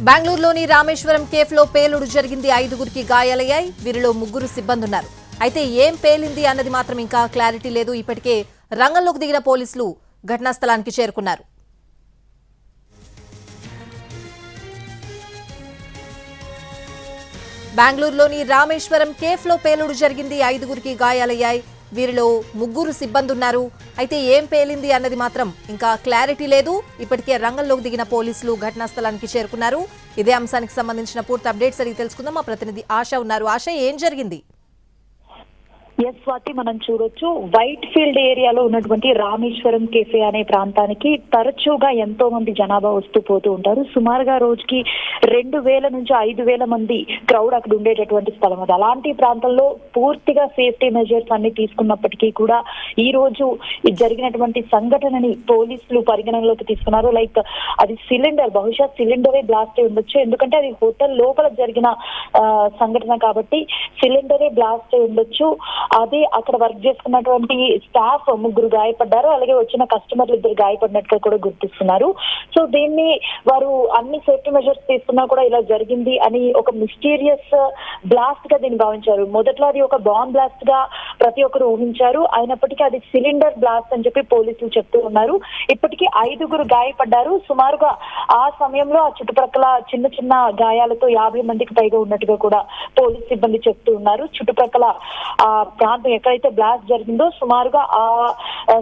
బెంగళూరులోని రామేశ్వరం కేఫ్లో పేలుడు జరిగింది. 5గురికి గాయాలయ్యాయి. వీరిలో 3 సిబ్బంది ఉన్నారు. అయితే ఏం పేలింది అన్నది మాత్రం ఇంకా క్లారిటీ లేదు. ఇప్పటికే రంగంలోకి దిగిన పోలీసులు ఘటనా స్థలానికి చేరుకున్నారు. బెంగళూరులోని రామేశ్వరం కేఫ్లో పేలుడు జరిగింది. 5గురికి గాయాలయ్యాయి. వీరిలో 3 సిబ్బంది ఉన్నారు. అయితే ఏం పేలింది అన్నది మాత్రం ఇంకా క్లారిటీ లేదు. ఇప్పటికే రంగంలోకి దిగిన పోలీసులు ఘటనా స్థలానికి చేరుకున్నారు. ఇదే అంశానికి సంబంధించిన పూర్తి అప్డేట్స్ అడిగి తెలుసుకుందాం. మా ప్రతినిధి ఆశ ఉన్నారు. ఆశ, ఏం జరిగింది? ఎస్ స్వాతి, మనం చూడొచ్చు వైట్ ఫీల్డ్ ఏరియాలో ఉన్నటువంటి రామేశ్వరం కేఫే అనే ప్రాంతానికి తరచుగా ఎంతో మంది జనాభా వస్తూ పోతూ ఉంటారు. సుమారుగా రోజుకి 2000 నుంచి 5000 మంది క్రౌడ్ అక్కడ ఉండేటటువంటి స్థలం అది. అలాంటి ప్రాంతంలో పూర్తిగా సేఫ్టీ మెజర్స్ అన్ని తీసుకున్నప్పటికీ కూడా ఈ రోజు జరిగినటువంటి సంఘటనని పోలీసులు పరిగణనలోకి తీసుకున్నారు. లైక్ అది సిలిండర్, బహుశా సిలిండరే బ్లాస్ట్ అయి ఉండొచ్చు. ఎందుకంటే అది హోటల్ లోపల జరిగిన సంఘటన కాబట్టి సిలిండరే బ్లాస్ట్ అయి ఉండొచ్చు. అదే అక్కడ వర్క్ చేసుకున్నటువంటి స్టాఫ్ 3 గాయపడ్డారు. అలాగే వచ్చిన కస్టమర్లు 2 గాయపడినట్టుగా కూడా గుర్తిస్తున్నారు. సో దీన్ని వారు అన్ని సేఫ్టీ మెజర్స్ తీసుకున్నా కూడా ఇలా జరిగింది అని ఒక మిస్టీరియస్ బ్లాస్ట్ గా దీన్ని భావించారు. మొదట్లో అది ఒక బాంబ్ బ్లాస్ట్ గా ప్రతి ఒక్కరు ఊహించారు. అయినప్పటికీ అది సిలిండర్ బ్లాస్ట్ అని చెప్పి పోలీసులు చెప్తూ ఉన్నారు. ఇప్పటికీ 5గురు గాయపడ్డారు. సుమారుగా ఆ సమయంలో ఆ చుట్టుప్రక్కల చిన్న చిన్న గాయాలతో 50 మందికి పైగా ఉన్నట్టుగా కూడా పోలీస్ సిబ్బంది చెప్తూ ఉన్నారు. చుట్టుప్రక్కల ఆ ప్రాంతం ఎక్కడైతే బ్లాస్ట్ జరిగిందో సుమారుగా ఆ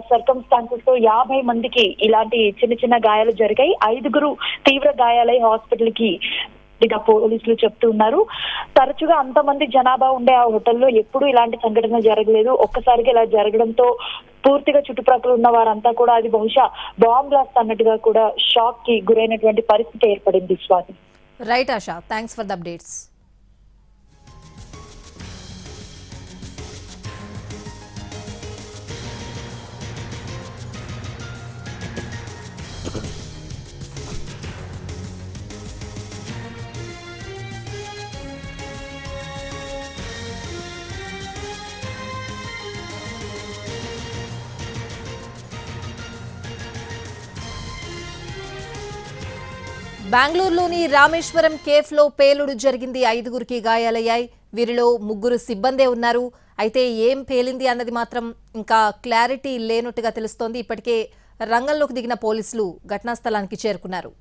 సర్కమ్స్టాన్సెస్ తో 50 మందికి ఇలాంటి చిన్న చిన్న గాయాలు జరిగాయి. 5గురు తీవ్ర గాయాలై హాస్పిటల్ కి పోలీసులు చెప్తూ ఉన్నారు. తరచుగా అంతమంది జనాభా ఉండే ఆ హోటల్లో ఎప్పుడు ఇలాంటి సంఘటన జరగలేదు. ఒక్కసారిగా ఇలా జరగడంతో పూర్తిగా చుట్టుప్రక్కల ఉన్న వారంతా కూడా అది బహుశా బాంబ్ బ్లాస్ట్ అన్నట్టుగా కూడా షాక్ కి గురైనటువంటి పరిస్థితి ఏర్పడింది. Swathi. Right ASHA, thanks for the updates. బెంగళూరులోని రామేశ్వరం కేఫ్లో పేలుడు జరిగింది. 5గురికి గాయాలయ్యాయి. వీరిలో 3 సిబ్బందే ఉన్నారు. అయితే ఏం పేలింది అన్నది మాత్రం ఇంకా క్లారిటీ లేనట్టుగా తెలుస్తోంది. ఇప్పటికే రంగంలోకి దిగిన పోలీసులు ఘటనా స్థలానికి చేరుకున్నారు.